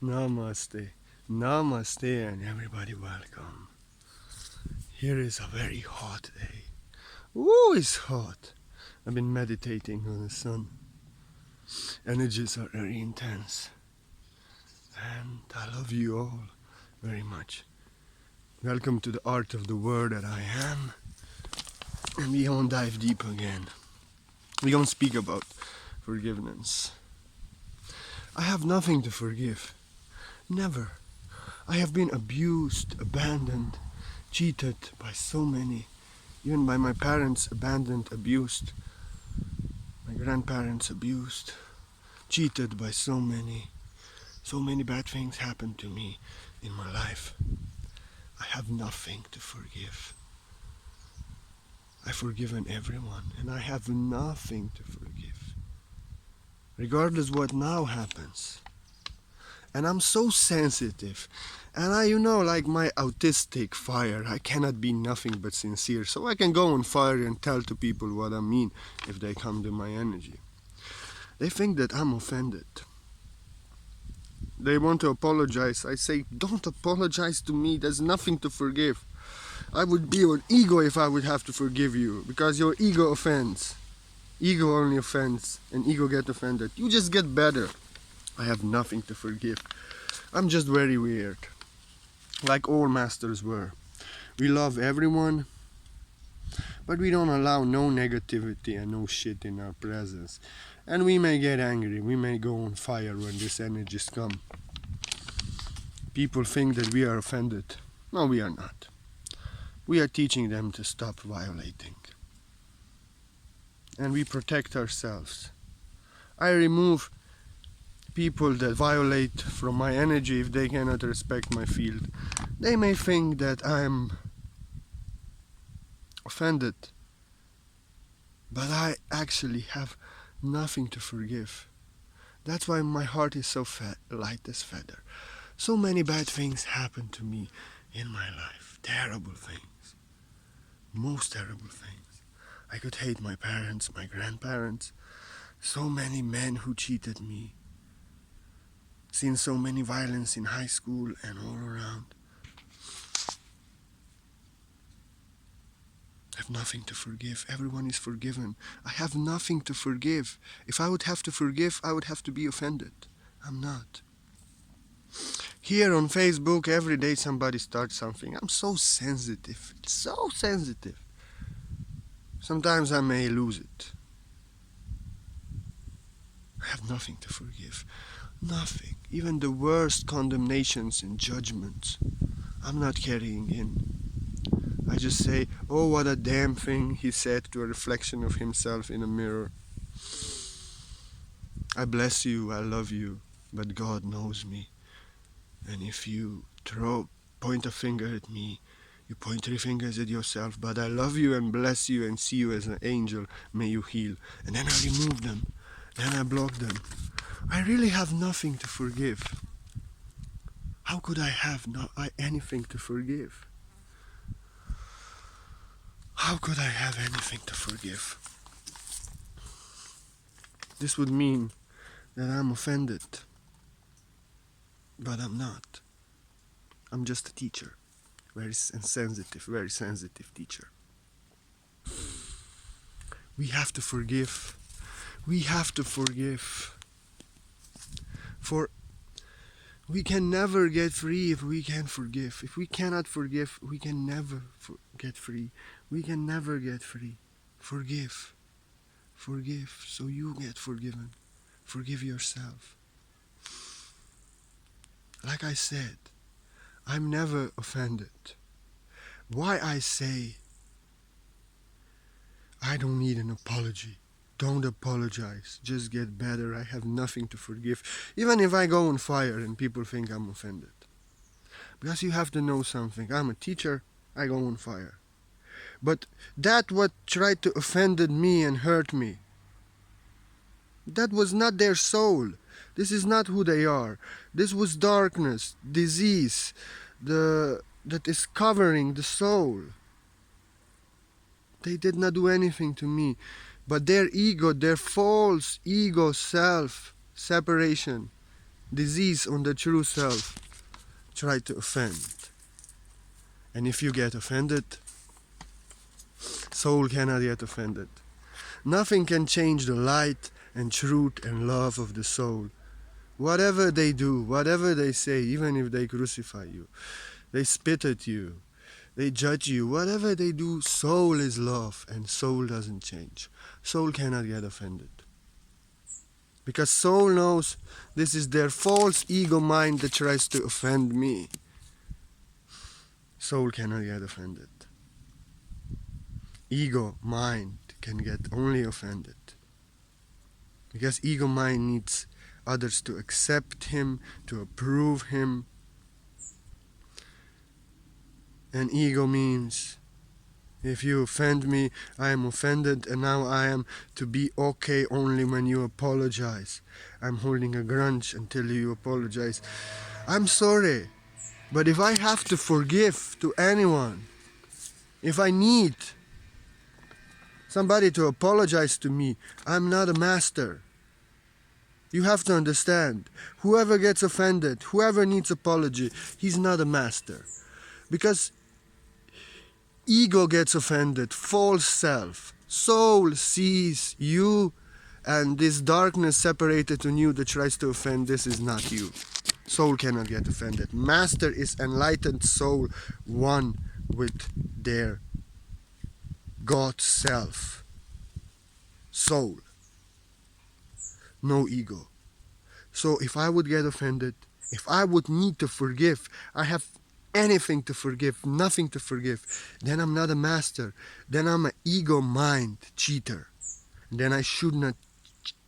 Namaste. Namaste and everybody welcome. Here is a very hot day. Ooh, it's hot. I've been meditating on the sun. Energies are very intense. And I love you all very much. Welcome to the art of the word that I am. And we gonna dive deep again. We gonna speak about forgiveness. I have nothing to forgive. Never. I have been abused, abandoned, cheated by so many. Even by my parents, abandoned, abused. My grandparents abused. Cheated by so many. So many bad things happened to me in my life. I have nothing to forgive. I've forgiven everyone, and I have nothing to forgive. Regardless what now happens. And I'm so sensitive. And like my autistic fire, I cannot be nothing but sincere. So I can go on fire and tell to people what I mean if they come to my energy. They think that I'm offended. They want to apologize. I say, don't apologize to me. There's nothing to forgive. I would be an ego if I would have to forgive you, because your ego offends. Ego only offends, and ego get offended. You just get better. I have nothing to forgive. I'm just very weird. Like all masters were. We love everyone, but we don't allow no negativity and no shit in our presence. And we may get angry, we may go on fire when these energies come. People think that we are offended. No, we are not. We are teaching them to stop violating. And we protect ourselves. I remove people that violate from my energy if they cannot respect my field. They may think that I'm offended, but I actually have nothing to forgive. That's why my heart is so light as feather. So many bad things happened to me in my life. Terrible things. Most terrible things. I could hate my parents, my grandparents. So many men who cheated me. Seen so many violence in high school and all around. I have nothing to forgive. Everyone is forgiven. I have nothing to forgive. If I would have to forgive, I would have to be offended. I'm not. Here on Facebook, every day somebody starts something. I'm so sensitive. It's so sensitive. Sometimes I may lose it. I have nothing to forgive. Nothing. Even the worst condemnations and judgments, I'm not carrying in. I just say, oh, what a damn thing he said to a reflection of himself in a mirror. I bless you, I love you, but God knows me. And if you point a finger at me, you point 3 fingers at yourself, but I love you and bless you and see you as an angel, may you heal. And then I remove them, then I block them. I really have nothing to forgive. How could I have anything to forgive? How could I have anything to forgive? This would mean that I'm offended. But I'm not. I'm just a teacher. Very sensitive teacher. We have to forgive. We have to forgive. For we can never get free if we can't forgive. If we cannot forgive, we can never get free. We can never get free. Forgive. Forgive so you get forgiven. Forgive yourself. Like I said, I'm never offended. Why I say I don't need an apology. Don't apologize. Just get better. I have nothing to forgive. Even if I go on fire and people think I'm offended. Because you have to know something. I'm a teacher. I go on fire. But that what tried to offended me and hurt me, that was not their soul. This is not who they are. This was darkness, disease, that is covering the soul. They did not do anything to me. But their ego, their false ego self separation disease on the true self try to offend. And if you get offended, soul cannot get offended. Nothing can change the light and truth and love of the soul. Whatever they do, whatever they say, even if they crucify you, they spit at you, they judge you, whatever they do, soul is love and soul doesn't change. Soul cannot get offended. Because soul knows this is their false ego mind that tries to offend me. Soul cannot get offended. Ego mind can get only offended. Because ego mind needs others to accept him, to approve him. And ego means, if you offend me, I am offended, and now I am to be okay only when you apologize. I'm holding a grudge until you apologize. I'm sorry, but if I have to forgive to anyone, if I need somebody to apologize to me, I'm not a master. You have to understand, whoever gets offended, whoever needs apology, he's not a master. Because ego gets offended, false self. Soul sees you, and this darkness separated in you that tries to offend, this is not you. Soul cannot get offended. Master is enlightened soul, one with their God self. Soul. No ego. So if I would get offended, if I would need to forgive, I have anything to forgive, nothing to forgive, then I'm not a master. Then I'm an ego mind cheater. Then I should not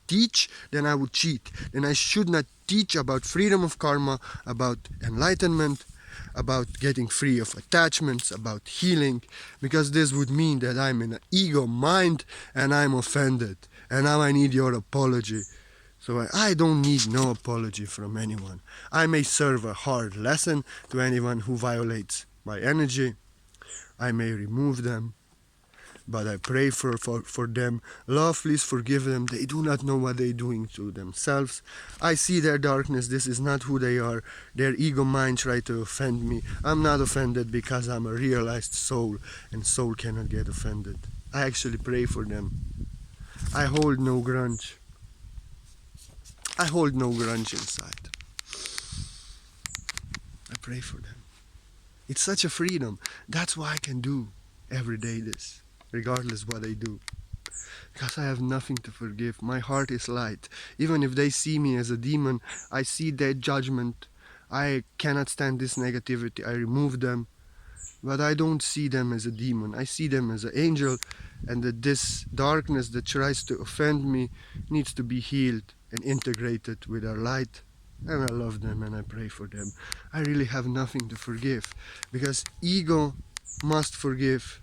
teach, then I would cheat. Then I should not teach about freedom of karma, about enlightenment, about getting free of attachments, about healing, because this would mean that I'm in an ego mind and I'm offended. And now I need your apology. So I don't need no apology from anyone. I may serve a hard lesson to anyone who violates my energy. I may remove them, but I pray for them. Love, please forgive them. They do not know what they're doing to themselves. I see their darkness. This is not who they are. Their ego mind try to offend me. I'm not offended because I'm a realized soul, and soul cannot get offended. I actually pray for them. I hold no grudge. I hold no grudge inside. I pray for them. It's such a freedom. That's why I can do every day this, regardless what I do. Because I have nothing to forgive. My heart is light. Even if they see me as a demon, I see their judgment. I cannot stand this negativity. I remove them. But I don't see them as a demon. I see them as an angel, and that this darkness that tries to offend me needs to be healed and integrated with our light. And I love them and I pray for them. I really have nothing to forgive, because ego must forgive,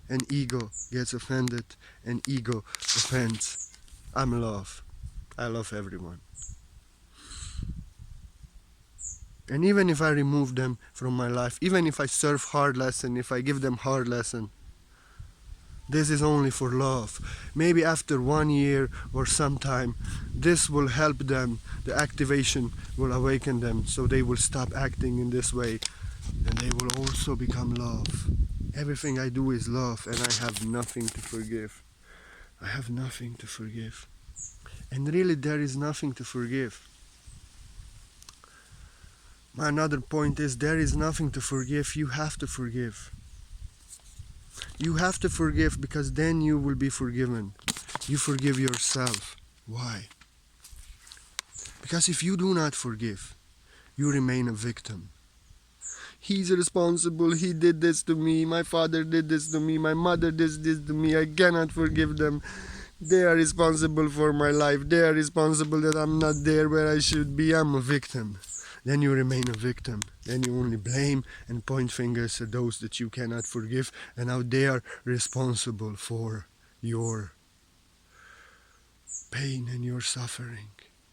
and ego gets offended, and ego offends. I'm love. I love everyone. And even if I remove them from my life, even if I serve hard lesson, if I give them hard lesson, this is only for love. Maybe after 1 year or sometime, this will help them. The activation will awaken them, so they will stop acting in this way, and they will also become love. Everything I do is love, and I have nothing to forgive. I have nothing to forgive. And really, there is nothing to forgive. Another point is, there is nothing to forgive. You have to forgive. You have to forgive, because then you will be forgiven. You forgive yourself. Why? Because if you do not forgive, you remain a victim. He's responsible. He did this to me. My father did this to me. My mother did this to me. I cannot forgive them. They are responsible for my life. They are responsible that I'm not there where I should be. I'm a victim. Then you remain a victim. Then you only blame and point fingers at those that you cannot forgive, and now they are responsible for your pain and your suffering.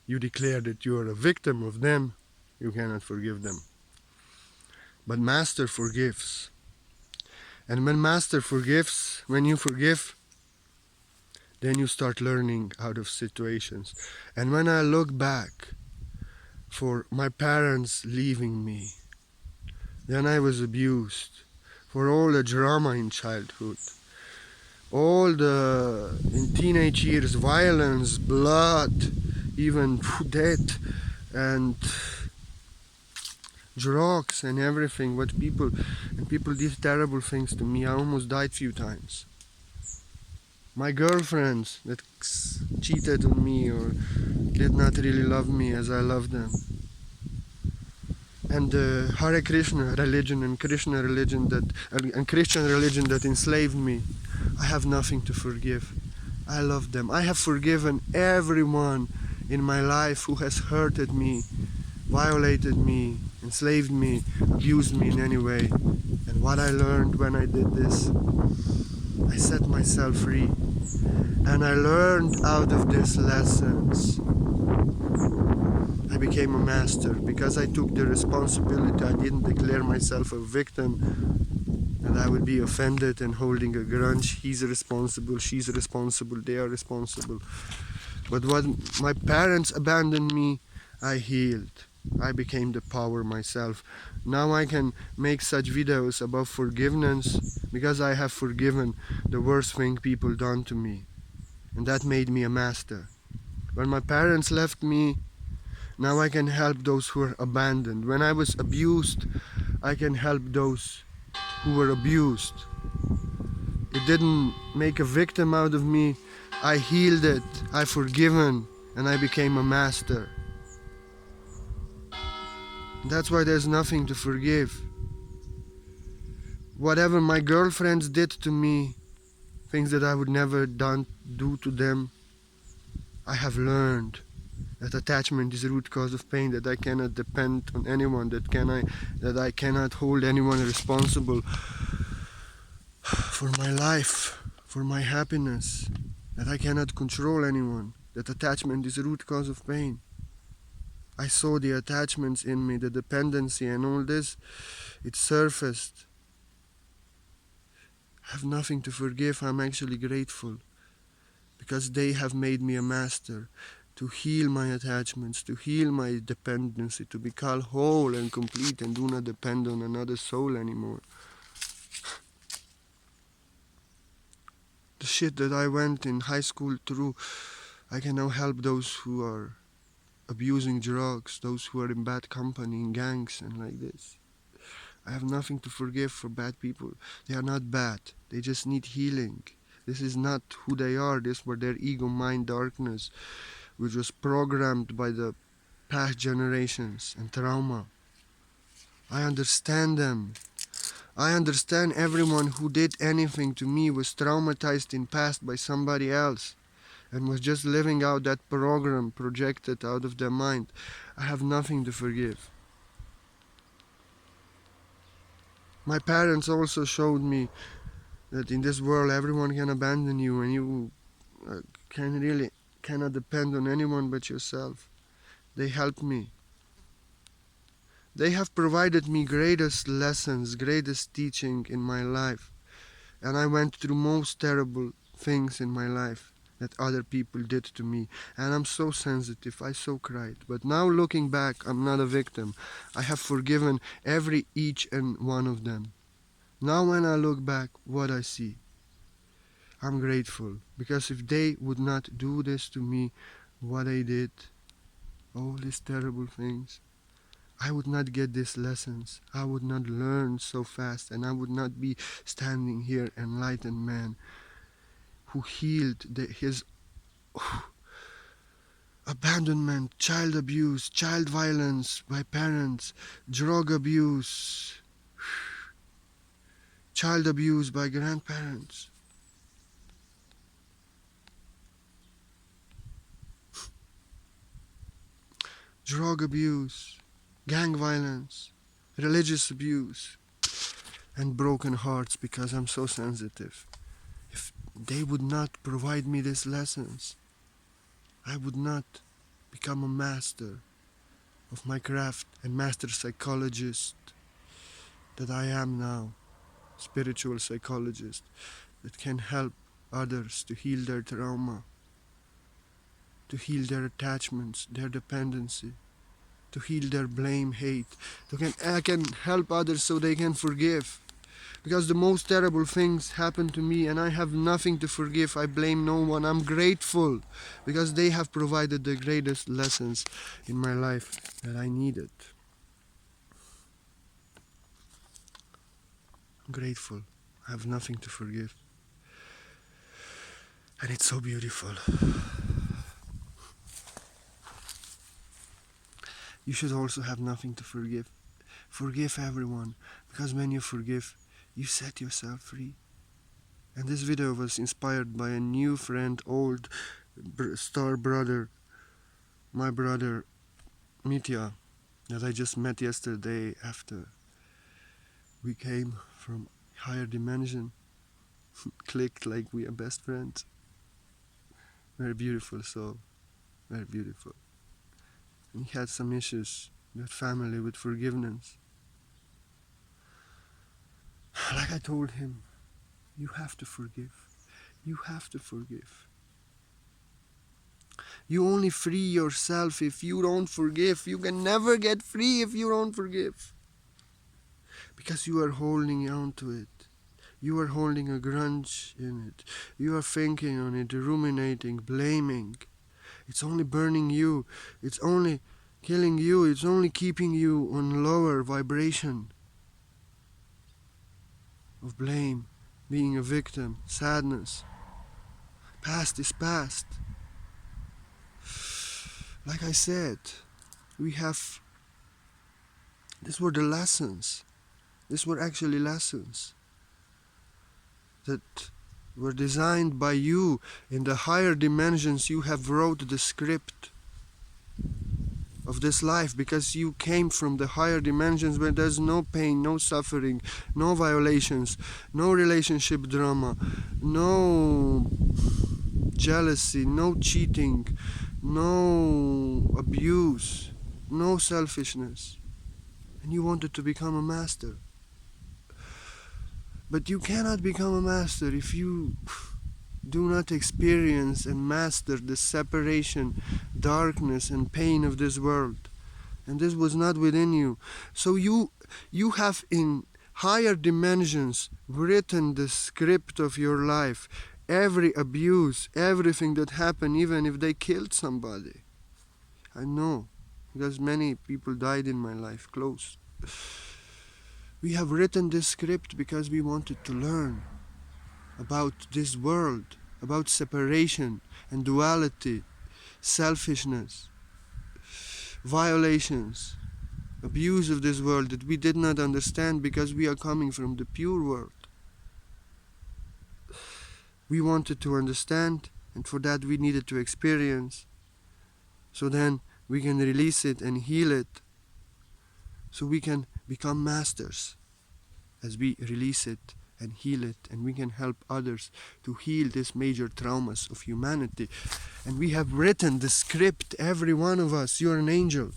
You declare that you are a victim of them. You cannot forgive them. But Master forgives. And when Master forgives, when you forgive, then you start learning out of situations. And when I look back, for my parents leaving me. Then I was abused for all the drama in childhood, all the in teenage years violence, blood, even death and drugs and everything. What people did terrible things to me. I almost died few times. My girlfriends that cheated on me or did not really love me as I loved them. And the Hare Krishna religion and Krishna religion and Christian religion that enslaved me, I have nothing to forgive. I love them. I have forgiven everyone in my life who has hurted me, violated me, enslaved me, abused me in any way. And what I learned when I did this, I set myself free. And I learned out of these lessons. I became a master because I took the responsibility. I didn't declare myself a victim and I would be offended and holding a grudge. He's responsible, she's responsible, they are responsible. But when my parents abandoned me, I healed. I became the power myself. Now I can make such videos about forgiveness because I have forgiven the worst thing people done to me. And that made me a master. When my parents left me, now I can help those who are abandoned. When I was abused, I can help those who were abused. It didn't make a victim out of me. I healed it, I forgiven, and I became a master. That's why there's nothing to forgive. Whatever my girlfriends did to me, things that I would never do to them, I have learned that attachment is the root cause of pain, that I cannot depend on anyone, that I cannot hold anyone responsible for my life, for my happiness, that I cannot control anyone, that attachment is the root cause of pain. I saw the attachments in me, the dependency and all this, it surfaced. I have nothing to forgive. I'm actually grateful because they have made me a master to heal my attachments, to heal my dependency, to become whole and complete and do not depend on another soul anymore. The shit that I went in high school through, I can now help those who are abusing drugs, those who are in bad company, in gangs and like this. I have nothing to forgive for bad people. They are not bad. They just need healing. This is not who they are. This was their ego, mind, darkness, which was programmed by the past generations and trauma. I understand them. I understand everyone who did anything to me was traumatized in past by somebody else and was just living out that program projected out of their mind. I have nothing to forgive. My parents also showed me that in this world everyone can abandon you and you cannot depend on anyone but yourself. They helped me. They have provided me greatest lessons, greatest teaching in my life. And I went through most terrible things in my life that other people did to me. And I'm so sensitive, I so cried. But now looking back, I'm not a victim. I have forgiven each and one of them. Now when I look back, what I see, I'm grateful. Because if they would not do this to me, what they did, all these terrible things, I would not get these lessons. I would not learn so fast, and I would not be standing here, enlightened man, who healed his abandonment, child abuse, child violence by parents, drug abuse, child abuse by grandparents. Drug abuse, gang violence, religious abuse, and broken hearts because I'm so sensitive. If they would not provide me these lessons, I would not become a master of my craft and master psychologist that I am now, spiritual psychologist that can help others to heal their trauma, to heal their attachments, their dependency. to heal their blame, hate. I can help others so they can forgive. Because the most terrible things happen to me and I have nothing to forgive. I blame no one. I'm grateful because they have provided the greatest lessons in my life that I needed. I'm grateful. I have nothing to forgive. And it's so beautiful. You should also have nothing to forgive. Forgive everyone, because when you forgive, you set yourself free. And this video was inspired by a new friend, old star brother, my brother Mitya, that I just met yesterday after we came from higher dimension. Clicked like we are best friends. Very beautiful soul, very beautiful. And he had some issues with family, with forgiveness. Like I told him, you have to forgive. You have to forgive. You only free yourself if you don't forgive. You can never get free if you don't forgive. Because you are holding on to it. You are holding a grudge in it. You are thinking on it, ruminating, blaming. It's only burning you. It's only killing you. It's only keeping you on lower vibration of blame, being a victim, sadness. Past is past. Like I said, these were the lessons. These were actually lessons that were designed by you in the higher dimensions. You have wrote the script of this life because you came from the higher dimensions where there's no pain, no suffering, no violations, no relationship drama, no jealousy, no cheating, no abuse, no selfishness. And you wanted to become a master. But you cannot become a master if you do not experience and master the separation, darkness and pain of this world. And this was not within you. So you have in higher dimensions written the script of your life. Every abuse, everything that happened, even if they killed somebody. I know, because many people died in my life, close. We have written this script because we wanted to learn about this world, about separation and duality, selfishness, violations, abuse of this world that we did not understand because we are coming from the pure world. We wanted to understand, and for that we needed to experience, so then we can release it and heal it, so we can become masters as we release it and heal it, and we can help others to heal these major traumas of humanity. And we have written the script, every one of us. You're an angel.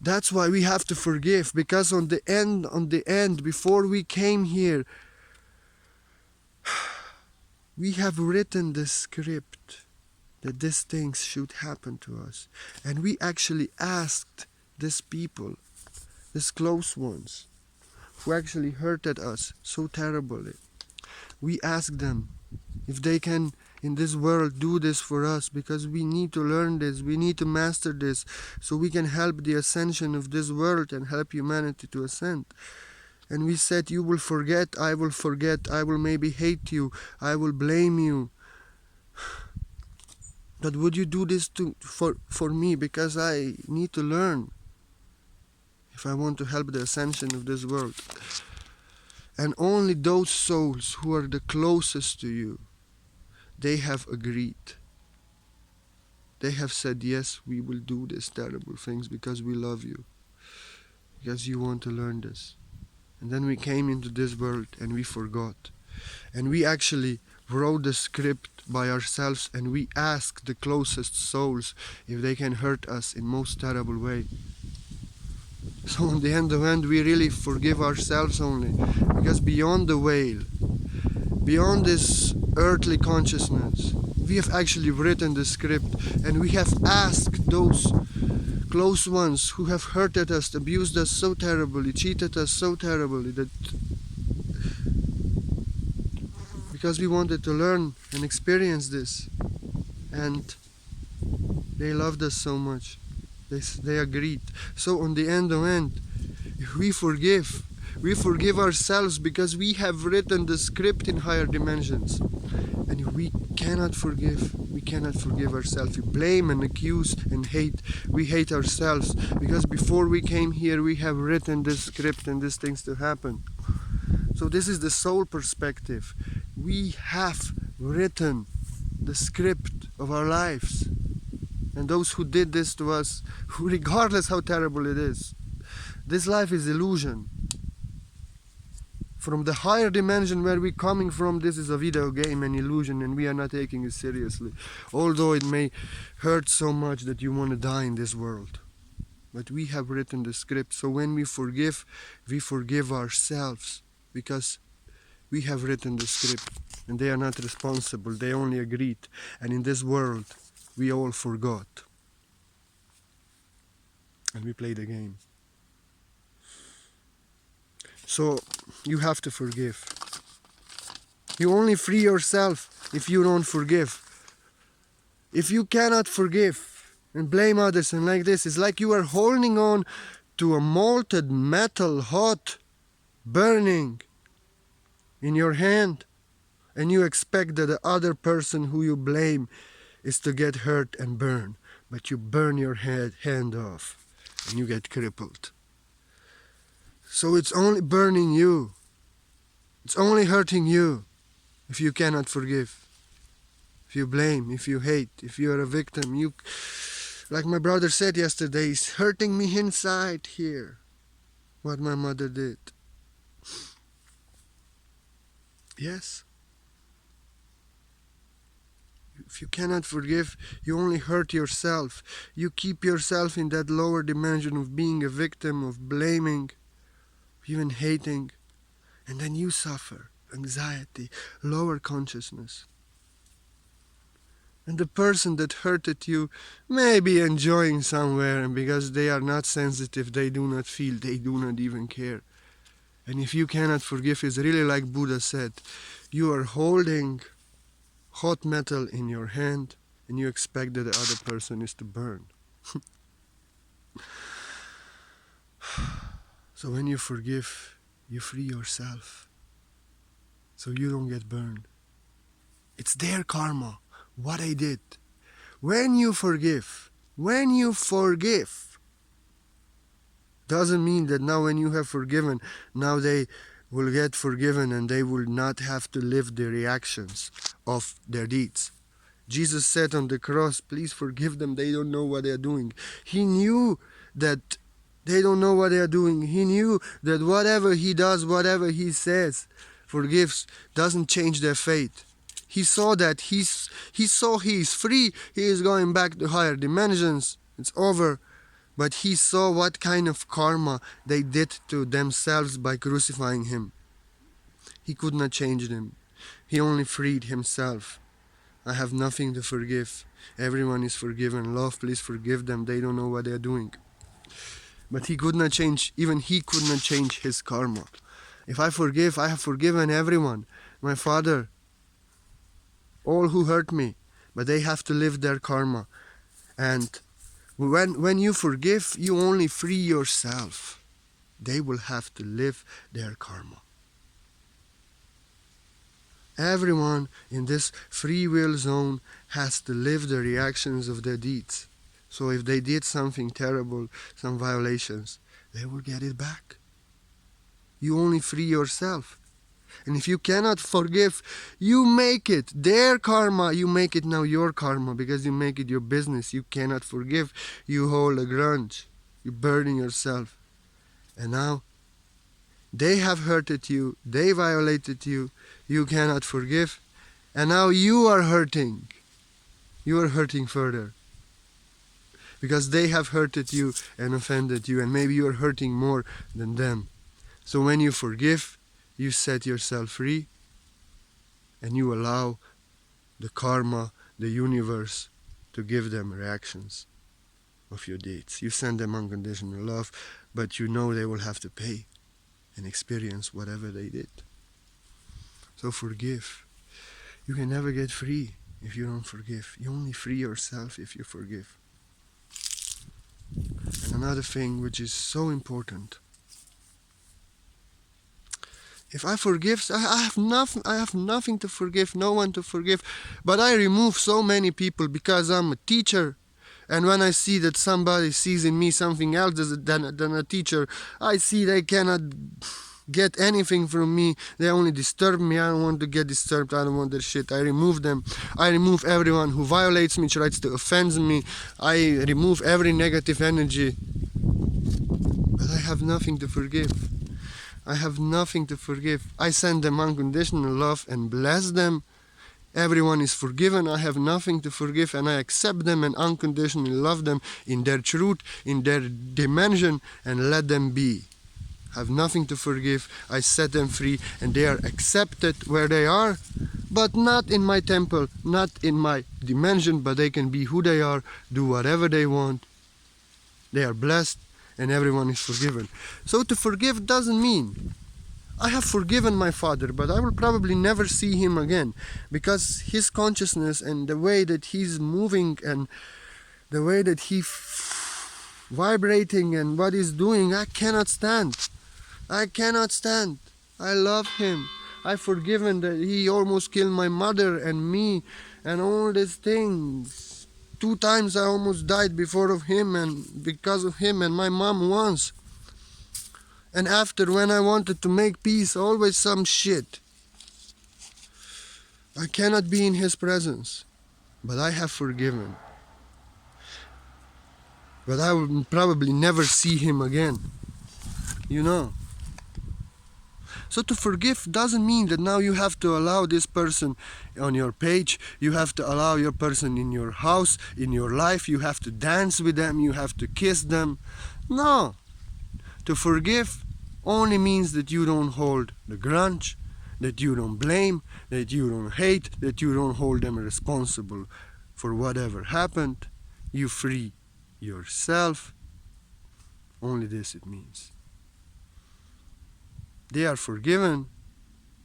That's why we have to forgive, because on the end, before we came here, we have written the script that these things should happen to us. And we actually asked these people, these close ones, who actually hurted us so terribly. We asked them if they can, in this world, do this for us, because we need to learn this, we need to master this, so we can help the ascension of this world and help humanity to ascend. And we said, you will forget, I will maybe hate you, I will blame you. But would you do this for me? Because I need to learn if I want to help the ascension of this world. And only those souls who are the closest to you, they have agreed. They have said, yes, we will do these terrible things because we love you, because you want to learn this. And then we came into this world and we forgot. And we actually wrote the script by ourselves, and we asked the closest souls if they can hurt us in most terrible way. So in the end, we really forgive ourselves only, because beyond the veil, beyond this earthly consciousness, we have actually written the script, and we have asked those close ones who have hurted us, abused us so terribly, cheated us so terribly, that because we wanted to learn and experience this, and they loved us so much. They agreed. So on the end, if we forgive ourselves, because we have written the script in higher dimensions. And if we cannot forgive ourselves. We blame and accuse and hate. We hate ourselves because before we came here, we have written this script and these things to happen. So this is the soul perspective. We have written the script of our lives. And those who did this to us, regardless how terrible it is, this life is illusion. From the higher dimension where we're coming from, this is a video game, an illusion, and we are not taking it seriously. Although it may hurt so much that you want to die in this world. But we have written the script, so when we forgive ourselves, because we have written the script, and they are not responsible, they only agreed. And in this world, we all forgot. And we played the game. So you have to forgive. You only free yourself if you don't forgive. If you cannot forgive and blame others and like this, it's like you are holding on to a molten metal, hot, burning in your hand, and you expect that the other person who you blame is to get hurt and burn, but you burn your hand off and you get crippled. So it's only burning you. It's only hurting you if you cannot forgive. If you blame, if you hate, if you are a victim, you, like my brother said yesterday, it's hurting me inside here, what my mother did. Yes. If you cannot forgive, you only hurt yourself. You keep yourself in that lower dimension of being a victim, of blaming, even hating, and then you suffer anxiety, lower consciousness. And the person that hurted you may be enjoying somewhere, and because they are not sensitive, they do not feel, they do not even care. And if you cannot forgive, it's really like Buddha said, you are holding hot metal in your hand and you expect that the other person is to burn. So when you forgive, you free yourself, so you don't get burned. It's their karma, what I did. When you forgive, doesn't mean that now when you have forgiven, now they will get forgiven and they will not have to live the reactions of their deeds. Jesus said on the cross, please forgive them, they don't know what they are doing. He knew that they don't know what they are doing. He knew that whatever he does, whatever he says, forgives, doesn't change their fate. He saw that, he saw he is free, he is going back to higher dimensions, it's over. But he saw what kind of karma they did to themselves by crucifying him. He could not change them. He only freed himself. I have nothing to forgive. Everyone is forgiven. Love, please forgive them. They don't know what they are doing. But he could not change, even he could not change his karma. If I forgive, I have forgiven everyone. My father, all who hurt me. But they have to live their karma. And when you forgive, you only free yourself. They will have to live their karma. Everyone in this free will zone has to live the reactions of their deeds. So if they did something terrible, some violations, they will get it back. You only free yourself. And if you cannot forgive, you make it their karma, you make it now your karma, because you make it your business. You cannot forgive, you hold a grudge, you're burning yourself. And now, they have hurted you, they violated you, you cannot forgive, and now you are hurting. You are hurting further. Because they have hurted you and offended you, and maybe you are hurting more than them. So when you forgive, you set yourself free, and you allow the karma, the universe, to give them reactions. of your deeds. You send them unconditional love, but you know they will have to pay and experience whatever they did. So forgive. You can never get free if you don't forgive. You only free yourself if you forgive. And another thing which is so important. If I forgive, I have nothing to forgive, no one to forgive. But I remove so many people because I'm a teacher. And when I see that somebody sees in me something else than a teacher, I see they cannot get anything from me. They only disturb me. I don't want to get disturbed. I don't want their shit. I remove them. I remove everyone who violates me, tries to offend me. I remove every negative energy. But I have nothing to forgive. I have nothing to forgive. I send them unconditional love and bless them. Everyone is forgiven. I have nothing to forgive, and I accept them and unconditionally love them in their truth, in their dimension, and let them be. I have nothing to forgive. I set them free, and they are accepted where they are, but not in my temple, not in my dimension, but they can be who they are, do whatever they want. They are blessed, and everyone is forgiven. So to forgive doesn't mean I have forgiven my father, but I will probably never see him again, because his consciousness and the way that he's moving and the way that he's vibrating and what he's doing, I cannot stand. I cannot stand. I love him. I've forgiven that he almost killed my mother and me and all these things. 2 times I almost died before of him and because of him, and my mom once. And after, when I wanted to make peace, always some shit. I cannot be in his presence, but I have forgiven. But I will probably never see him again. You know. So to forgive doesn't mean that now you have to allow this person on your page, you have to allow your person in your house, in your life, you have to dance with them, you have to kiss them. No. To forgive only means that you don't hold the grudge, that you don't blame, that you don't hate, that you don't hold them responsible for whatever happened. You free yourself. Only this it means. They are forgiven,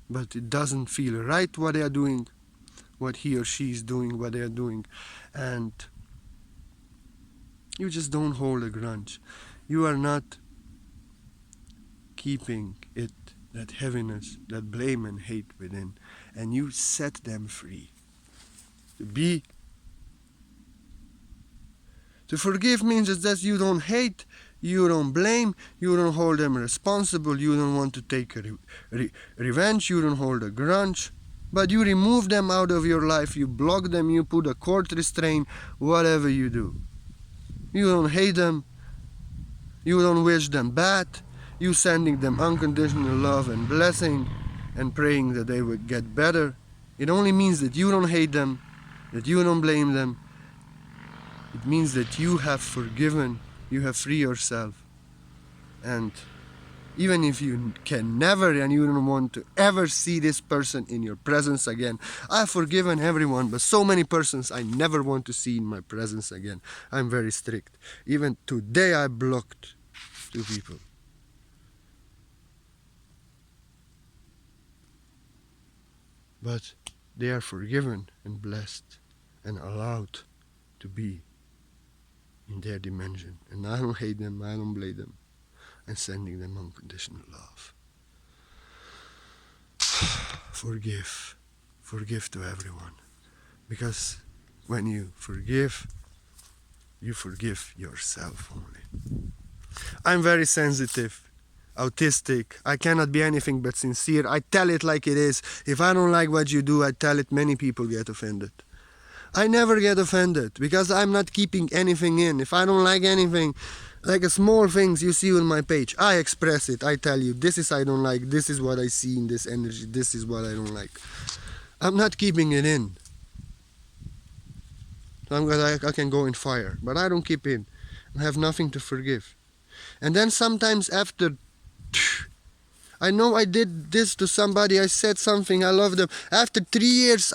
but it doesn't feel right what they are doing, what he or she is doing, what they are doing. And you just don't hold a grudge. You are not keeping it, that heaviness, that blame and hate within, and you set them free. To forgive means that you don't hate, you don't blame, you don't hold them responsible, you don't want to take a revenge, you don't hold a grudge, but you remove them out of your life, you block them, you put a court restraint, whatever you do. You don't hate them, you don't wish them bad, you sending them unconditional love and blessing and praying that they would get better. It only means that you don't hate them, that you don't blame them. It means that you have forgiven, you have freed yourself. And even if you can never and you don't want to ever see this person in your presence again, I've forgiven everyone, but so many persons I never want to see in my presence again. I'm very strict. Even today I blocked 2 people. But they are forgiven and blessed and allowed to be in their dimension. And I don't hate them, I don't blame them. I'm sending them unconditional love. Forgive. Forgive to everyone. Because when you forgive yourself only. I'm very sensitive, autistic. I cannot be anything but sincere. I tell it like it is. If I don't like what you do, I tell it. Many people get offended. I never get offended because I'm not keeping anything in. If I don't like anything, like a small things you see on my page, I express it. I tell you, this is I don't like, this is what I see in this energy, this is what I don't like. I'm not keeping it in. I can go in fire, but I don't keep in. I have nothing to forgive. And then sometimes after, I know I did this to somebody, I said something, I love them. After 3 years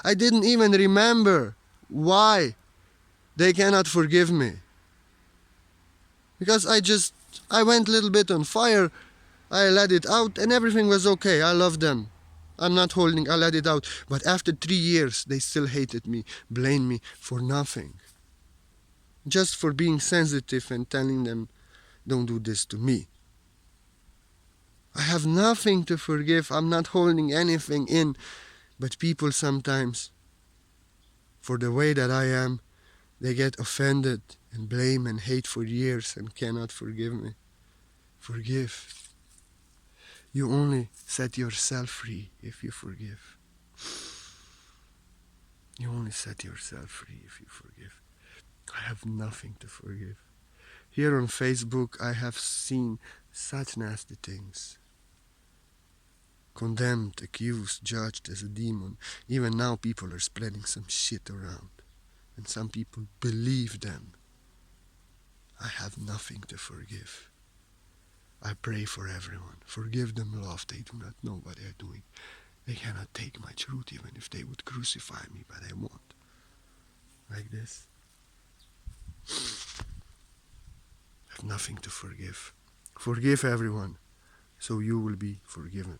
I didn't even remember why they cannot forgive me. because I went a little bit on fire. I let it out and everything was okay. I love them. I'm not holding, I let it out. But after 3 years, they still hated me, blamed me for nothing. Just for being sensitive and telling them, don't do this to me. I have nothing to forgive. I'm not holding anything in. But people sometimes, for the way that I am, they get offended and blame and hate for years and cannot forgive me. Forgive. You only set yourself free if you forgive. You only set yourself free if you forgive. I have nothing to forgive. Here on Facebook, I have seen such nasty things. Condemned, accused, judged as a demon. Even now people are spreading some shit around. And some people believe them. I have nothing to forgive. I pray for everyone. Forgive them, love. They do not know what they are doing. They cannot take my truth even if they would crucify me, but they won't. Like this. I have nothing to forgive. Forgive everyone, so you will be forgiven.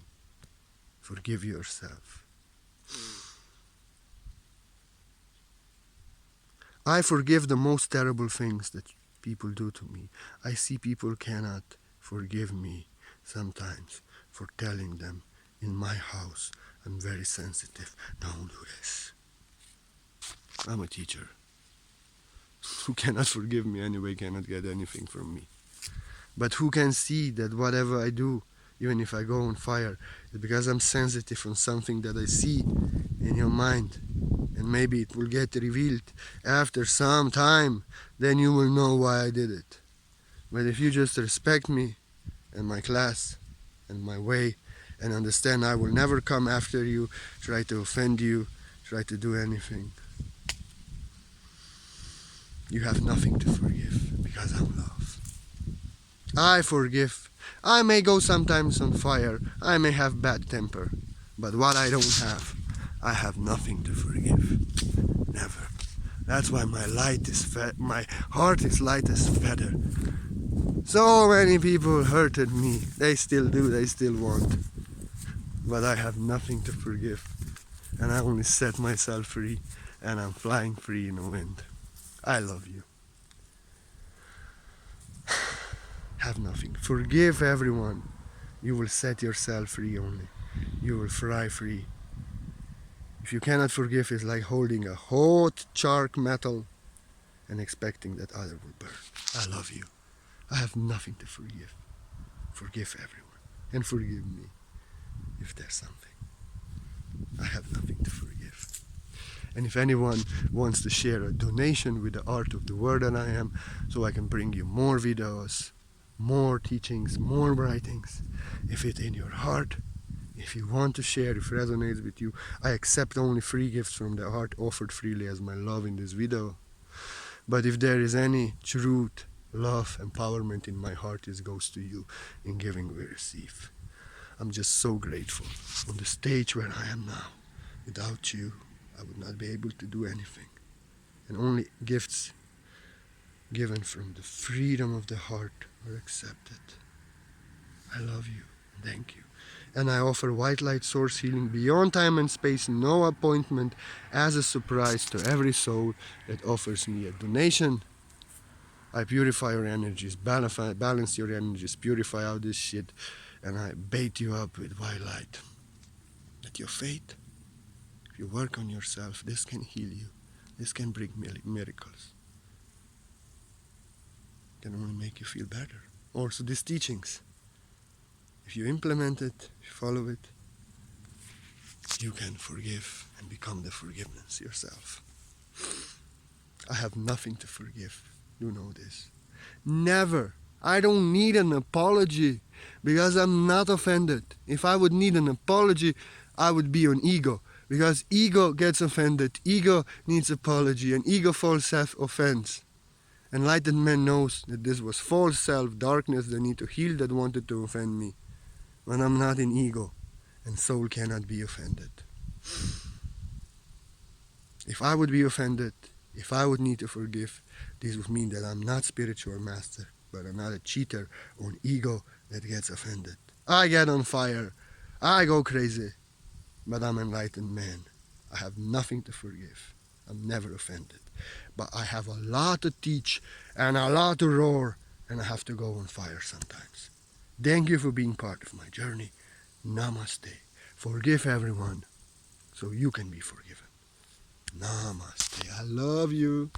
Forgive yourself. I forgive the most terrible things that people do to me. I see people cannot forgive me sometimes for telling them in my house, I'm very sensitive, don't do this. I'm a teacher. Who cannot forgive me anyway cannot get anything from me. But who can see that whatever I do, even if I go on fire, is because I'm sensitive on something that I see in your mind. And maybe it will get revealed after some time, then you will know why I did it. But if you just respect me and my class and my way and understand I will never come after you, try to offend you, try to do anything, you have nothing to forgive because I'm love. I forgive. I may go sometimes on fire. I may have bad temper. But what I don't have, I have nothing to forgive. Never. That's why my heart is light as feather. So many people hurted me. They still do, they still want. But I have nothing to forgive. And I only set myself free. And I'm flying free in the wind. I love you. Have nothing. Forgive everyone. You will set yourself free only. You will fly free. If you cannot forgive, it's like holding a hot charred metal and expecting that other will burn. I love you. I have nothing to forgive. Forgive everyone. And forgive me if there's something. I have nothing to forgive. And if anyone wants to share a donation with the art of the word that I am, so I can bring you more videos, more teachings, more writings, if it's in your heart, if you want to share, if it resonates with you, I accept only free gifts from the heart offered freely as my love in this video. But if there is any truth, love, empowerment in my heart, it goes to you. In giving we receive. I'm just so grateful on the stage where I am now. Without you, I would not be able to do anything. And only gifts given from the freedom of the heart are accepted. I love you. Thank you. And I offer white light source healing beyond time and space, no appointment, as a surprise to every soul that offers me a donation. I purify your energies, balance your energies, purify out this shit, and I bait you up with white light. That your faith, if you work on yourself, this can heal you. This can bring miracles. It can only make you feel better. Also these teachings, if you implement it, if you follow it, you can forgive and become the forgiveness yourself. I have nothing to forgive. You know this. Never. I don't need an apology because I'm not offended. If I would need an apology, I would be on ego. Because ego gets offended. Ego needs apology. And ego false self-offense. Enlightened man knows that this was false self, darkness that need to heal, that wanted to offend me. When I'm not in ego, and soul cannot be offended. If I would be offended, if I would need to forgive, this would mean that I'm not spiritual master. but I'm not a cheater or an ego that gets offended. I get on fire. I go crazy. But I'm an enlightened man. I have nothing to forgive. I'm never offended. But I have a lot to teach and a lot to roar, and I have to go on fire sometimes. Thank you for being part of my journey. Namaste. Forgive everyone so you can be forgiven. Namaste. I love you.